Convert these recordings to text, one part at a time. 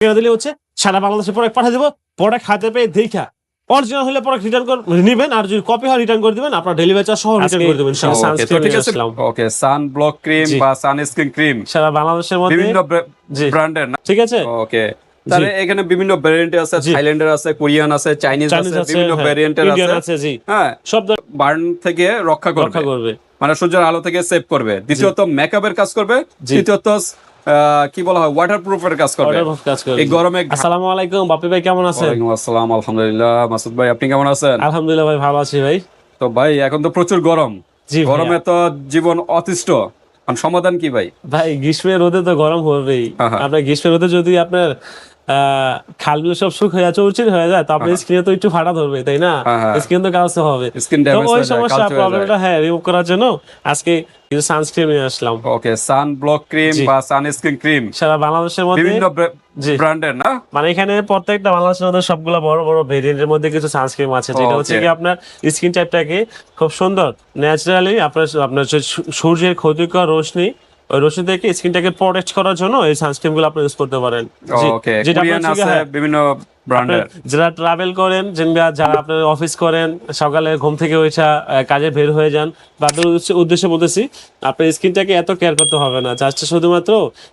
দিলে হচ্ছে সারা বাংলাদেশে প্রোডাক্ট পাঠিয়ে দেবো। প্রোডাক্ট হাতে পেয়ে দেখা অরিজিনাল হলে প্রোডাক্ট রিটার্ন নেবেন, আর যদি কপি হয় রিটার্ন করে দিবেন, আপনার ডেলিভারি চার্জ সহ রিটার্ন করে দিবেন। ঠিক আছে। ওকে, সান ব্লক ক্রিম বা সানস্ক্রিন ক্রিম সারা বাংলাদেশের মধ্যে বিভিন্ন ব্র্যান্ডের না? ঠিক আছে। ওকে, তাহলে এখানে বিভিন্ন ভ্যারিয়েন্ট আছে, থাইল্যান্ডের আছে, কোরিয়ান আছে, চাইনিজ আছে, বিভিন্ন ভ্যারিয়েন্টের আছে। জি হ্যাঁ, সব বার্ন থেকে রক্ষা করবে, মানে সূর্যের আলো থেকে সেভ করবে। দ্বিতীয়ত মেকআপের কাজ করবে। তৃতীয়ত কি বলা হয়, ওয়াটারপ্রুফের কাজ করবে এই গরমে। আসসালামু আলাইকুম বাপি ভাই, কেমন আছেন? ওয়ালাইকুম আসসালাম, আলহামদুলিল্লাহ। মাসুদ ভাই, আপনি কেমন আছেন? আলহামদুলিল্লাহ ভাই, ভালো আছি ভাই। তো ভাই, এখন তো প্রচুর গরম। জি, গরমে তো জীবন অতিষ্ঠ। সমাধান কি ভাই? ভাই গ্রীষ্মের রোদে তো গরম হবেই। আপনার গ্রীষ্মের রোদে যদি আপনার খালগুলো সব শুকিয়ে চৌচির হয়ে যায়, তো আপনার স্কিনে তো একটু ফাটা ধরবে, তাই না? স্কিন তো কালচে হবে, তো ওই সমস্যা প্রবলেমটা রিমুভ করার জন্য আজকে কিছু সানস্ক্রিন নিয়ে আসলাম। ওকে, সান ব্লক ক্রিম বা সানস্ক্রিন ক্রিম সারা বাংলাদেশের মধ্যে বিভিন্ন ব্র্যান্ডের না? মানে এখানে প্রত্যেকটা বাংলাদেশের মধ্যে সবগুলো বড় বড় ভেরিয়েন্টের মধ্যে কিছু সানস্ক্রিন আছে, যেটা হচ্ছে কি আপনার স্কিন টাইপটাকে খুব সুন্দর ন্যাচারালি আপনার সূর্যের ক্ষতিকর রশ্মি, ওই রশ্মি থেকে স্কিনটাকে প্রোটেক্ট করার জন্য এই সানস্ক্রিন গুলো আপনি ইউজ করতে পারেন। ওকে, কোরিয়ান আছে, বিভিন্ন ব্র্যান্ডের। যারা ট্রাভেল করেন, যারা আপনার অফিস করেন, সকালে ঘুম থেকে ওইটা কাজে বের হয়ে যান, তাদের উদ্দেশ্যে বলতেছি আপনার স্কিনটাকে এত কেয়ার করতে হবে না। জাস্ট শুধুমাত্র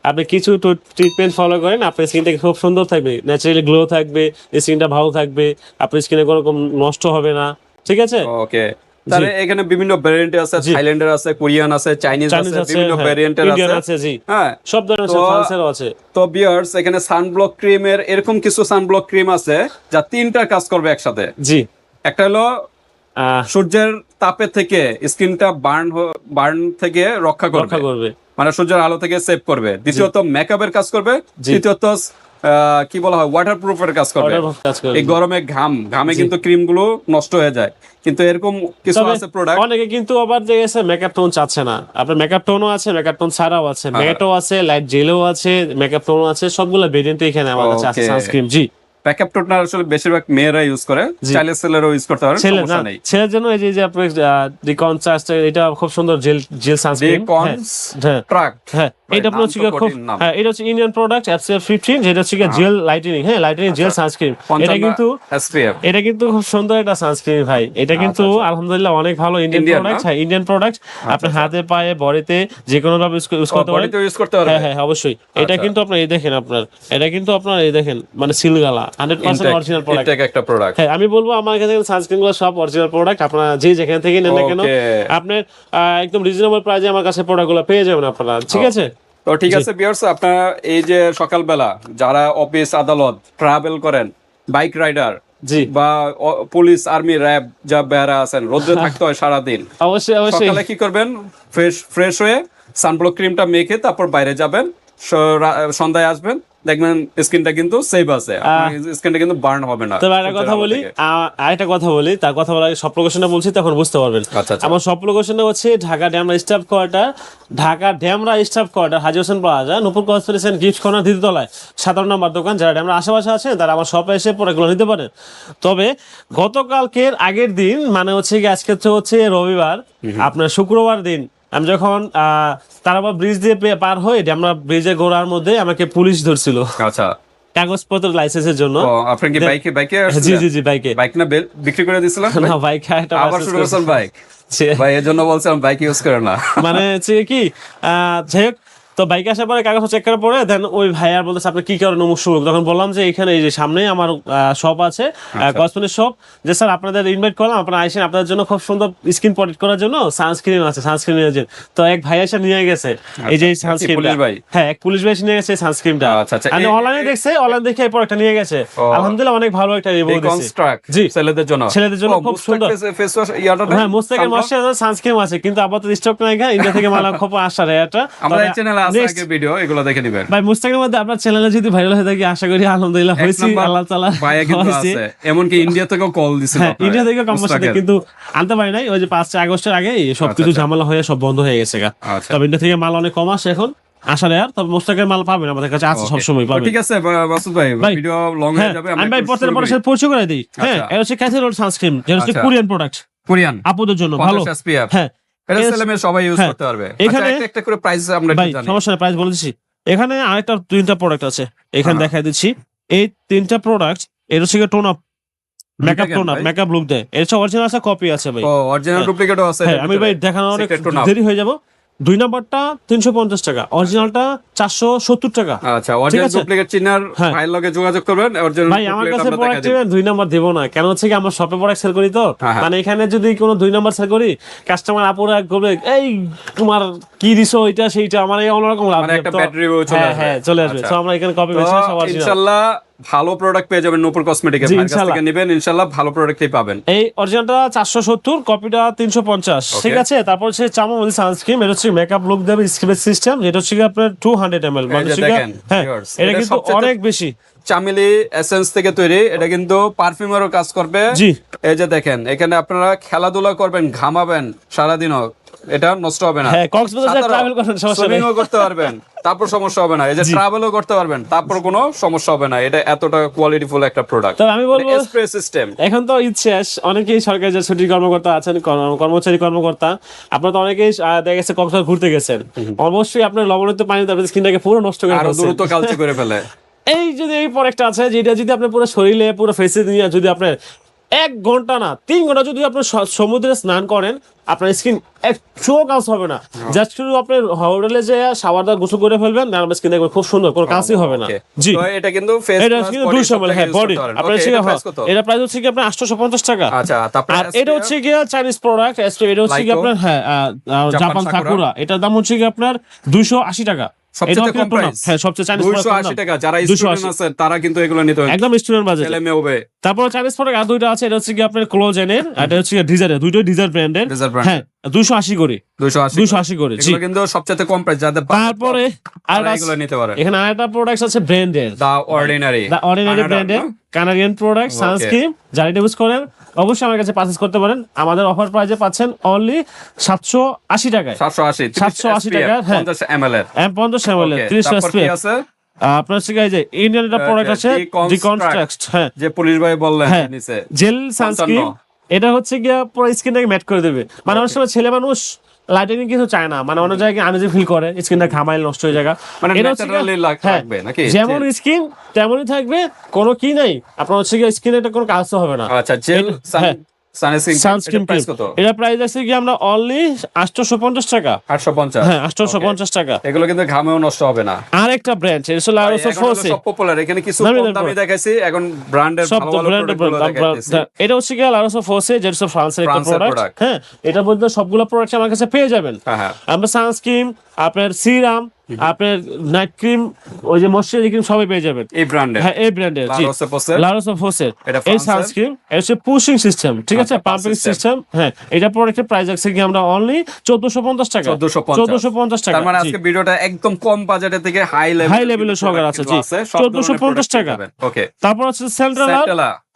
আপনি কিছু ট্রিটমেন্ট ফলো করেন, আপনার স্কিনটাকে খুব সুন্দর থাকবে, ন্যাচারালি গ্লো থাকবে, স্কিনটা ভালো থাকবে, আপনার স্কিনে কোনো রকম নষ্ট হবে না। ঠিক আছে। ওকে, তাহলে এখানে বিভিন্ন ভ্যারিয়েন্ট আছে, থাইল্যান্ডের আছে, কোরিয়ান আছে, চাইনিজ আছে, বিভিন্ন ভ্যারিয়েন্টের আছে। জি হ্যাঁ, সব ধরনের ফ্রান্সেরও আছে। তো ভিউয়ার্স, এখানে সানব্লক ক্রিমের এরকম কিছু সানব্লক ক্রিম আছে যা তিনটা কাজ করবে একসাথে। জি, একটা হলো সূর্যের তাপে থেকে স্কিনটা বার্ন থেকে রক্ষা করবে, মানে সূর্যের আলো থেকে সেভ করবে। দ্বিতীয়ত মেকআপের কাজ করবে। তৃতীয়ত কি বলা হয়, ওয়াটারপ্রুফের কাজ করবে। এই গরমে ঘামে কিন্তু ক্রিম গুলো নষ্ট হয়ে যায়, কিন্তু এরকম কিছু আছে প্রোডাক্ট। অনেকে কিন্তু আবার যে গেছে মেকআপ টোন চাচ্ছে না, আপনার মেকআপ টোনও আছে, মেকআপ টোন ছাড়াও আছে, ম্যাটও আছে, লাইট জেলও আছে, মেকআপ টোনও আছে, সবগুলো ভেরিয়েন্ট এখানে আমাদের কাছে আছে সানস্ক্রিন। জি, মেকআপ টোনটা আসলে বেশিরভাগ মেয়েরা ইউজ করে, চাইলে ছেলেরাও ইউজ করতে পারে, সমস্যা নেই। ছেলের জন্য এই যে আপনার রিকনট্রাস্ট, এটা খুব সুন্দর জেল সানস্ক্রিন। হ্যাঁ, এটা আপনার হচ্ছে খুব, হ্যাঁ এটা হচ্ছে ইন্ডিয়ান প্রোডাক্ট SPF 15, যেটা হচ্ছে জেল লাইটেনিং, হ্যাঁ লাইটেনিং জেল সানস্ক্রিন। এটা কিন্তু খুব সুন্দর একটা সানস্ক্রিন ভাই। এটা কিন্তু আলহামদুলিল্লাহ অনেক ভালো ইন্ডিয়ান প্রোডাক্ট। হ্যাঁ, ইন্ডিয়ান প্রোডাক্ট। আপনি হাতে পায়ে বডিতে যে কোনো ভাবে ইউজ করতে পারেন। হ্যাঁ, অবশ্যই। এটা কিন্তু আপনার এই দেখেন, এটা কিন্তু আপনার এই দেখেন, মানে সিলগালা 100% অরিজিনাল প্রোডাক্ট। এটা একটা প্রোডাক্ট। হ্যাঁ, আমি বলবো আমার কাছে সানস্ক্রিন গুলো সব অরিজিনাল প্রোডাক্ট। আপনারা যে যেখান থেকে নেন না কেন, আপনার একদম রিজনেবল প্রাইসে আমার কাছে প্রোডাক্ট গুলো পেয়ে যাবেন আপনারা। ঠিক আছে। তো ঠিক আছে ভিউয়ার্স, আপনারা এই যে সকালবেলা যারা অফিস আদালত ট্রাভেল করেন, বাইক রাইডার বা পুলিশ আর্মি র্যাব যা বেড়া আছেন, রোদে থাকতে হয় সারাদিন, অবশ্যই সকালে কি করবেন, ফ্রেশ হয়ে সানব্লক ক্রিমটা মেখে তারপর বাইরে যাবেন, সন্ধ্যায় আসবেন, দেখবেন স্কিনটা কিন্তু সেভ আছে, স্কিনটা কিন্তু বার্ন হবে না। তবে আরেকটা কথা বলি, তার কথা বলার সব লোকেশনটা বলছি, তখন বুঝতে পারবেন। আমার সব লোকেশনটা হচ্ছে Dhaka Demra staff quarter, Haji Hossain plaza, Nupur cosmetics and gift corner, দ্বিতীয়তলায় 17 নম্বর দোকান। যারা ড্যামরা আশেপাশে আছেন তারা আমার শপে এসে প্রোডাক্টগুলো নিতে পারেন। তবে গতকালকের আগের দিন, মানে হচ্ছে কি আজকে হচ্ছে রবিবার, আপনার শুক্রবার দিন আমি যখন তারাবা ব্রিজ দিয়ে পার হই, আমরা ব্রিজের গোড়ার মধ্যে আমাকে পুলিশ ধরছিল। আচ্ছা, কাগজপত্র লাইসেন্সের জন্য। আপনি কি বাইকে আসছিলেন? জি বাইকে। বাইক না বিক্রি করে দিয়েছিলেন? না, বাইক আবার শুরু করেছেন বাইক? ভাই এর জন্য বলছিলাম বাইক ইউজ করে না। মানে হচ্ছে কি, যাই হোক, তো বাইকে আসার পরে কাগজ চেক করার পরে দেন ওই ভাইয়ার বলতেছে আপনি কি কারণে মুখ শুরু, তখন বললাম যে এখানে এই যে সামনে আমার শপ আছে, কসমেটিক শপ, যে স্যার আপনাদের ইনভাইট করলাম, আপনারা আইসেন, আপনাদের জন্য খুব সুন্দর স্কিন প্রোটেক্ট করার জন্য সানস্ক্রিন আছে, সানস্ক্রিন নিয়ে যান। তো এক ভাই এসে নিয়ে গেছে এই যে সানস্ক্রিন। হ্যাঁ, এক পুলিশ ভাই নিয়ে গেছে সানস্ক্রিন। আমি অনলাইনে দেখছে, অনলাইন দেখে এই প্রোডাক্টটা নিয়ে গেছে। আলহামদুলিল্লাহ অনেক ভালো একটা রিভিউ দিয়েছে। জি, ছেলেদের জন্য খুব সুন্দর ফেস ওয়াশ। হ্যাঁ, মুস্তাকের ময়শ্চারাইজার সানস্ক্রিন আছে, কিন্তু আপাতত স্টক নাই। ইন্ডিয়া থেকে মাল খুব আসার এটা আমাদের চ্যানেলে আছে, আগে ভিডিও এগুলো দেখে নেবেন ভাই। মুস্তাকের মধ্যে আপনার চ্যানেলে যদি ভাইরাল হয়ে থাকে, আশা করি আলহামদুলিল্লাহ হইছি, আল্লাহ তাআলা ভাইয়া কিন্তু আছে। এমনকি ইন্ডিয়া থেকেও কল দিছিল। হ্যাঁ, ইন্ডিয়া থেকেও কম আসছে, কিন্তু আনতে পারি নাই। ওই যে 5 আগস্টের আগে সবকিছু ঝামেলা হয়ে সব বন্ধ হয়ে গেছে। তবে ইন্ডিয়া থেকে মাল অনেক কম আসে এখন। আসলে আর তবে মুস্তাকের মাল পাবেন আমাদের কাছে, আছে সব সময় পাবেন। ঠিক আছে মাসুদ ভাই, ভিডিও লং হয়ে যাবে, আমি ভাই পরে পরিচয় করে দেই। হ্যাঁ, এটা হচ্ছে ক্যাথেড্রাল সানস্ক্রিন, যেটা হচ্ছে কোরিয়ান প্রোডাক্ট, কোরিয়ান আপুদের জন্য ভালো। হ্যাঁ, এটা ছেলেমেয়ে সবাই ইউজ করতে পারবে। এখানে একটা করে প্রাইস আমরা জানি, সমস্যা নেই, প্রাইস বলে দিছি। এখানে আরেকটা 3টা প্রোডাক্ট আছে, এখানে দেখাই দিচ্ছি। এই 3টা প্রোডাক্ট এর হচ্ছে tone up, makeup tone up, makeup look দেয়। এর অরিজিনাল আছে, কপি আছে ভাই। অরিজিনাল ডুপ্লিকেটও আছে। হ্যাঁ, আমি ভাই দেখানো অনেক দেরি হয়ে যাব। 2 নাম্বারটা 350 টাকা, অরিজিনালটা 470 টাকা। আচ্ছা, অরিজিনাল ডুপ্লিকেট চিনার ভাইয়ের লগে যোগাযোগ করবেন। অরিজিনাল ভাই আমার কাছে প্রোডাক্ট দিবেন 2 নাম্বার দেব না, কেন হচ্ছে কি আমরা শপে প্রোডাক্ট সেল করি তো, মানে এখানে যদি কোনো 2 নাম্বার সেল করি কাস্টমার আপুরা বলবে এই তোমার কি দিছো এটা সেইটা, আমার এই অন্যরকম লাভ, মানে একটা ব্যাটারি চলে আসবে। হ্যাঁ চলে আসবে। সো আমরা এখানে কপি পেস্ট সব অরিজিনাল। ইনশাআল্লাহ ভালো প্রোডাক্ট পেয়ে যাবেন নূপুর কসমেটিক্সের কাছ থেকে নেবেন, ইনশাআল্লাহ ভালো প্রোডাক্টই পাবেন। এই অরিজিনালটা 470, কপিটা 350, ঠিক আছে। তারপর হচ্ছে চামোলি সানস্ক্রিন, এটা হচ্ছে মেকআপ লুক দেবে স্ক্রিপ সিস্টেম, যেটা হচ্ছে আপনার 200 ml, মানে হ্যাঁ এটা কিন্তু অনেক বেশি। চামেলি এসেন্স থেকে তৈরি, এটা কিন্তু পারফিউমেরও কাজ করবে। জি, এই যে দেখেন, এখানে আপনারা খেলাধুলা করবেন, ঘামাবেন সারাদিনও, এটা নষ্ট হবে না। হ্যাঁ, কক্সবাজার ট্রাভেল করেন সমস্যা নেই, করতে পারবেন, তারপর সমস্যা হবে না। এই যে ট্রাভেলও করতে পারবেন, তারপর কোনো সমস্যা হবে না। এটা এতটা কোয়ালিটিফুল একটা প্রোডাক্ট। তবে আমি বলবো স্প্রে সিস্টেম। এখন তো ঈদ শেষ, অনেকেই সরকারি যে ছুটির কর্মকর্তা আছেন, কর্মচারী কর্মকর্তা, আপনারা তো অনেকেই দেখা গেছে কক্সবাজার ঘুরতে গেছেন, অবশ্যই আপনার লবণাক্ত পানিতে আপনার স্কিনটাকে পুরো নষ্ট করে আরো দ্রুত কালচে করে ফেলে। এই যদি এই প্রোডাক্টটা আছে, যেটা যদি আপনার পুরো শরীরে পুরো ফেসে নিয়ে যদি আপনার 1 ঘন্টা না 3 ঘন্টা যদি আপনি সমুদ্রে স্নান করেন, আপনার স্কিন একটুও কাজ হবে না। জাস্ট শুধু আপনি হোটেলে যে শাওয়ার দিয়ে গোসল করে ফেলবেন, আপনার স্কিন দেখবেন খুব সুন্দর, কোনো কাজই হবে না। জি, তো এটা কিন্তু ফেস এটা কিন্তু 200 ml, হ্যাঁ বডি। আপনার এটা প্রাইস হচ্ছে কি আপনার 850 টাকা। আচ্ছা, তারপর আর এটা হচ্ছে কি চাইনিজ প্রোডাক্ট, এটা হচ্ছে কি আপনার হ্যাঁ জাপান সাকুরা, এটার দাম হচ্ছে কি আপনার 280 টাকা। সবচেয়ে কম প্রাইস। হ্যাঁ, সবচেয়ে চাইনিজ 280 টাকা। যারা স্টুডেন্ট আছেন তারা কিন্তু এগুলো নিতে হবে, একদম স্টুডেন্ট বাজেট। ছেলে মেয়ে হবে। তারপর চাইনিজ প্রোডাক্ট আর 2টা আছে, এটা হচ্ছে কি আপনার ক্লোজেনের, এটা হচ্ছে ডিজাইনের, দুটোই ডিজাইন ব্র্যান্ডের। হ্যাঁ, 280 করে, 280 করে। জি, এগুলো কিন্তু সবচেয়ে কম প্রাইস। যাদের তারপরে আর এগুলো নিতে পারে। এখানে আরেকটা প্রোডাক্ট আছে ব্র্যান্ডের, দা অর্ডিনারি ব্র্যান্ডের কানাডিয়ান প্রোডাক্ট সানস্ক্রিন, যারা ইউজ করেন অবশ্যই আমার কাছে পারচেজ করতে পারেন। আমাদের অফার প্রাইসে পাচ্ছেন অনলি 780 টাকায়। 780 টাকা, হ্যাঁ 50 ml এর 50 ml 30 SPF আছে। আপনার হচ্ছে এই যে ইন্ডিয়ান একটা প্রোডাক্ট আছে ডিকনস্ট্রাক্ট, হ্যাঁ যে পুলিশ ভাই বললেন নিচে জেল সানস্ক্রিন, এটা হচ্ছে গিয়া পুরো স্কিনটাকে ম্যাট করে দেবে। মানে অনেক সময় ছেলে মানুষ লাইটিং কিছু চায় না, মানে অন্য জায়গায় আনইজি ফিল করে, স্কিনটা ঘামাইল নষ্ট হয়ে যায়, মানে ন্যাচারালি লাগবে নাকি, যেমন স্কিন তেমনই থাকবে, কোনো কি নাই আপনার হচ্ছে গিয়া স্কিনে এটা কোনো কাজ হবে না। আচ্ছা, জেল সানস্ক্রিন প্রাইস কত? এটা প্রাইস আছে কি আমরা অনলি 850 টাকা। 850, হ্যাঁ 850 টাকা। এগুলো কিন্তু ঘামেও নষ্ট হবে না। আরেকটা ব্র্যান্ড এটা হলো লারোসো ফোসে, সব পপুলার। এখানে কিছু কম দামি দেখাইছি, এখন ব্র্যান্ডের ভালো ভালো প্রোডাক্টগুলো দেখাইতেছি। এটা হচ্ছে কি লারোসো ফোসে, যেটা ফ্রান্সের একটা প্রোডাক্ট। হ্যাঁ, এটা বলতে সবগুলো প্রোডাক্ট আমার কাছে পেয়ে যাবেন। আমরা সানস্ক্রিন, আপনার সিরাম, আপনার নাইট ক্রিম, ওই যে ময়শ্চারাইজিং ক্রিম সবই পেয়ে যাবেন এই ব্র্যান্ডের। হ্যাঁ, এই ব্র্যান্ডের লারোসো ফোসের এই সানস্ক্রিন। এটা হচ্ছে পুশিং সিস্টেম, ঠিক আছে, পাম্পিং সিস্টেম। হ্যাঁ, এটা প্রোডাক্টের প্রাইস আছে কি আমরা অনলি 1450 টাকা। 1450 টাকা। তার মানে আজকে ভিডিওটা একদম কম বাজেটের থেকে হাই লেভেলের সহকার আছে। জি, 1450 টাকা। ওকে, তারপর হচ্ছে সেন্ট্রাল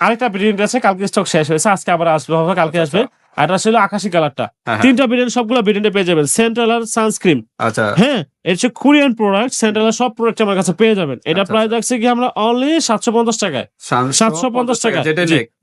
আরেকটা ব্র্যান্ড আছে, কালকে স্টক শেষ হয়েছে, আজকে আবার আসবে, হবে কালকে আসবে। আর এটা ছিল আকাশি কালারটা। 3টা ব্র্যান্ড, সবগুলো ব্র্যান্ডে পেয়ে যাবেন। সেন্ট্রাল সানস্ক্রিন, আচ্ছা হ্যাঁ এটা হচ্ছে কোরিয়ান প্রোডাক্ট। সেন্ট্রাল সব প্রোডাক্ট আমার কাছে পেয়ে যাবেন। এটা প্রাইস রাখছে কি আমরা অনলি 750 টাকায়। 750 টাকা,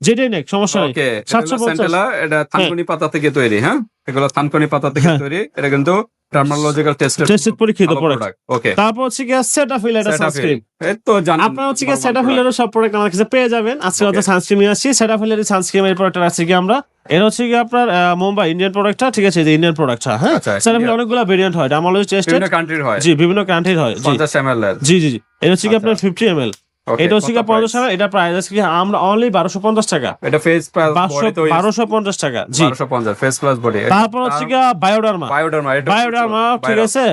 যেটাই নেক সমস্যা নেই। 750। এটা থানকুনি পাতা থেকে তৈরি। হ্যাঁ, এগুলো থানকুনি পাতা থেকে তৈরি। এটা কিন্তু ডার্মাটোলজিক্যাল টেস্টেড পরীক্ষিত প্রোডাক্ট। ওকে, তারপর হচ্ছে কি সেটাফিল, এটা সানস্ক্রিন। এই তো জানেন আপনারা হচ্ছে কি সেটাফিলের সব প্রোডাক্ট আমার কাছে পেয়ে যাবেন। আজকে হচ্ছে সানস্ক্রিন নিয়ে আসছি, সেটাফিলের সানস্ক্রিন এর প্রোডাক্ট আছে কি আমরা, এটা হচ্ছে কি আপনার মুম্বাই ইন্ডিয়ান প্রোডাক্টটা, ঠিক আছে, যে ইন্ডিয়ান প্রোডাক্টটা। হ্যাঁ, সেটাফিল অনেকগুলো ভেরিয়েন্ট হয়, ডার্মাটোলজি টেস্টেড, বিভিন্ন কান্ট্রির হয়। জি, বিভিন্ন কান্ট্রির হয়। 50 ml এর। জি জি জি, এটা হচ্ছে কি আপনার 50 ml। এটা হচ্ছে কি 50 ml। এটা প্রাইস আছে কি আমরা অনলি 1250 টাকা। এটা ফেস প্লাস বডি তো 1250 টাকা। জি, 1250 ফেস প্লাস বডি। তারপর হচ্ছে কি বায়োডার্মা, ঠিক আছে,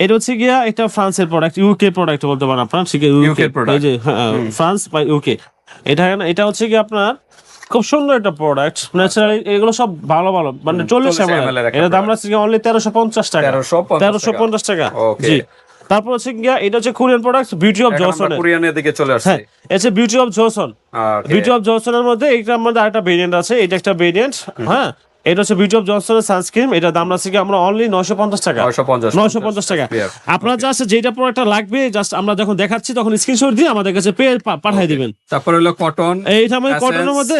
এটা হচ্ছে গিয়া একটা ফ্রান্সের প্রোডাক্ট, ইউকে প্রোডাক্ট বলতে পারেন আপনারা, ঠিক আছে, ইউকে প্রোডাক্ট, এই যে ফ্রান্স বা ইউকে। এটা হচ্ছে কি আপনার খুব সুন্দর একটা প্রোডাক্ট, ন্যাচারালি এগুলো সব ভালো ভালো, মানে 40 ml। এটা দাম আছে অনলি 1350 টাকা। 1350 টাকা। জি, তারপর হচ্ছে গিয়া এটা হচ্ছে Korean product, beauty of Joseon. কোরিয়ানের দিকে চলে আসছে। এটা beauty of Joseon. Beauty of জনসনের মধ্যে এইটার মধ্যে আরেকটা ভেরিয়েন্ট আছে, এটা একটা ভেরিয়েন্ট। হ্যাঁ, এটা হচ্ছে বিউটি অফ জনসনের সানস্ক্রিন। এটা দাম আছে কি আমরা অনলি 950 টাকা। 950 টাকা। আপনার জাস্ট যেটা প্রোডাক্টটা লাগবে, জাস্ট আমরা যখন দেখাচ্ছি তখন স্ক্রিনশট দিয়ে আমাদের কাছে পাঠিয়ে দিবেন। তারপর হলো কটন, এইটা আমাদের কটনের মধ্যে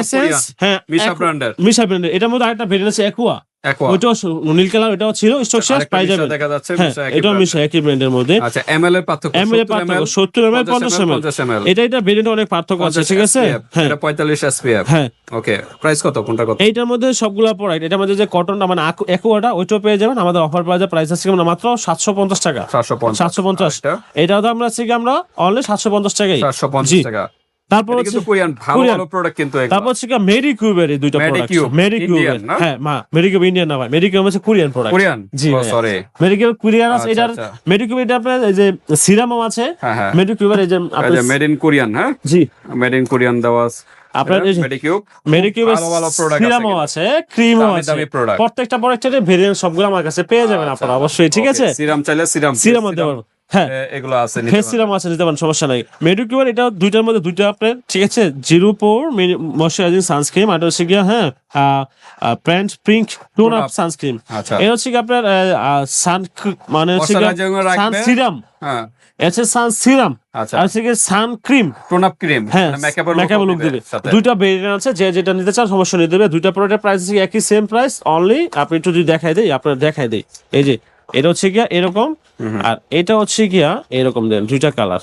এসেন্স, হ্যাঁ মিশা ব্র্যান্ডের। এটার মধ্যে আরেকটা ভেরিয়েন্ট আছে অ্যাকুয়া। Aqua। ওইটাও নীল কালার, ওইটাও ছিল স্টক শেষ আরেকটা পাই মিশা যাবেন। দেখা যাচ্ছে, হ্যাঁ মিশা একই এটাও brand। মিশা একই ব্র্যান্ডের মধ্যে। আচ্ছা এমএল এর পার্থক্য, এমএল এর পার্থক্য 70 ml 50 ml 50 ml। এটা ভেরিয়েন্ট অনেক পার্থক্য আছে, ঠিক আছে। হ্যাঁ এটা 45 SPF। হ্যাঁ ওকে, প্রাইস কত, কোনটা কত? এইটার মধ্যে সবগুলা প্রোডাক্ট, এটার মধ্যে যে কটনটা মানে অ্যাকোয়াটা ওইটাও পেয়ে যাবেন আমাদের অফার প্রাইসে। প্রাইস আছে মাত্র 750 টাকা। 750। এটাও তো আমরা অনলি 750 টাকাই। 750 টাকা। তারপর এটা হচ্ছে কিন্তু কোরিয়ান ভালো ভালো প্রোডাক্ট কিন্তু এগুলো। তারপর হচ্ছে মেরি কিউবের এই দুইটা প্রোডাক্ট। মেরি কিউব, হ্যাঁ মেরি কিউব ইন্ডিয়ান না ভাই, মেরি কিউব হচ্ছে কোরিয়ান প্রোডাক্ট। কোরিয়ান, জি সরি, মেরি কিউব কোরিয়ান আছে। এটার মেরি কিউব এটা আপনার এই যে সিরামও আছে। মেরি কিউবের এই যে আপনার মেড ইন কোরিয়ান, হ্যাঁ জি মেড ইন কোরিয়ান দেওয়া আছে আপনার এই যে মেরি কিউবের সিরামও আছে, ক্রিমও আছে। প্রত্যেকটা প্রোডাক্টের ভেরিয়েন্ট সবগুলো আমার কাছে পেয়ে যাবেন আপনারা অবশ্যই, ঠিক আছে। সিরাম চাইলে সিরামও দেব, হ্যাঁ এগুলো আছে, ফেস সিরাম আছে, নিতে পারেন, সমস্যা নাই। মেডিকিউর এটা দুইটার মধ্যে দুইটা আপনার, ঠিক আছে। 0 ময়শ্চারাইজিং সানস্ক্রিন, আর হচ্ছে গিয়া হ্যাঁ pant pink tone up sunscreen. এটা হচ্ছে কি আপনার সান মানে হচ্ছে সান সিরাম, হ্যাঁ এটা সান সিরাম, আর হচ্ছে কি সান ক্রিম, টোন আপ ক্রিম, হ্যাঁ মেকআপ লুক দিবে। দুইটা ভেরিয়েন্ট আছে, যে যেটা নিতে চান সমস্যা নিতে দেবে। দুইটা প্রোডাক্টের প্রাইস আছে একই, সেম প্রাইস অনলি। আপনি একটু যদি দেখাই দেই, আপনার দেখাই দেই, এই যে এটা হচ্ছে গিয়া এরকম, আর এটা হচ্ছে গিয়া এরকম দেন, দুইটা কালার।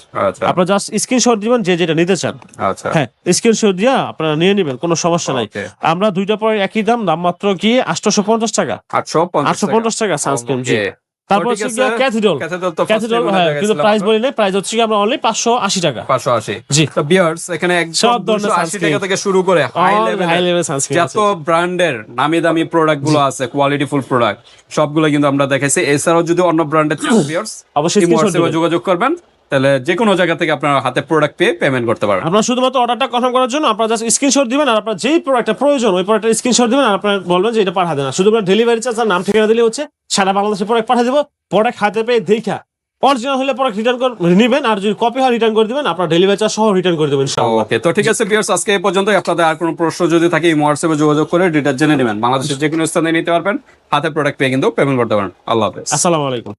আপনারা জাস্ট স্ক্রিনশট দিবেন যে যেটা নিতে চান। আচ্ছা হ্যাঁ স্ক্রিনশট দিয়া আপনারা নিয়ে নেবেন, কোনো সমস্যা নাই। আমরা দুইটা পরে একই দাম মাত্র কি 850 টাকা। 850 টাকা সানস্ক্রিন। জি তারপর হচ্ছে গিয়া ক্যাথিড্রাল, হ্যাঁ কিন্তু প্রাইস বলি না, প্রাইস হচ্ছে কি আমরা অনলি 580 টাকা। 580। জি তো ভিউয়ার্স এখানে একদম 280 টাকা থেকে শুরু করে হাই লেভেল সানস্ক্রিন, যত ব্র্যান্ডের নামি দামি প্রোডাক্ট গুলো আছে, কোয়ালিটিফুল প্রোডাক্ট সবগুলো কিন্তু আমরা দেখাইছি। এছাড়াও যদি অন্য ব্র্যান্ডের চান ভিউয়ার্স অবশ্যই যোগাযোগ করবেন, তাহলে যে কোনো জায়গা থেকে আপনার হাতে প্রোডাক্ট পেয়ে পেমেন্ট করতে পারবেন। আপনারা শুধুমাত্র অর্ডারটা কনফার্ম করার জন্য আপনারা জাস্ট স্ক্রিনশট দিবেন, আর আপনার যেই প্রোডাক্টটা প্রয়োজন ওই প্রোডাক্টের স্ক্রিনশট দিবেন, আর আপনারা বলবেন যে এটা পাঠা দেন। শুধু আপনার ডেলিভারি চার্জ আর নাম ঠিকানা দিলে হচ্ছে সারা বাংলাদেশে প্রোডাক্ট পাঠিয়ে দেবো। প্রোডাক্ট হাতে পেয়ে দেখা অরিজিনাল হলে প্রোডাক্ট রিটার্ন করে নেবেন, আর যদি কপি হয় রিটার্ন করে দিবেন, আপনার ডেলিভারি চার্জ সহ রিটার্ন করে দেবেন ইনশাআল্লাহ। ওকে, তো ঠিক আছে ভিউয়ার্স, আজকে এই পর্যন্তই। আপনাদের আর কোনো প্রশ্ন যদি থাকে এই হোয়াটসঅ্যাপে যোগাযোগ করে ডিটেইলস জেনে নেবেন। বাংলাদেশের যে কোনো স্থানে নিতে পারবেন, হাতে প্রোডাক্ট পেয়ে কিন্তু পেমেন্ট করতে পারেন। আল্লাহ হাফেজ, আসসালামু আলাইকুম।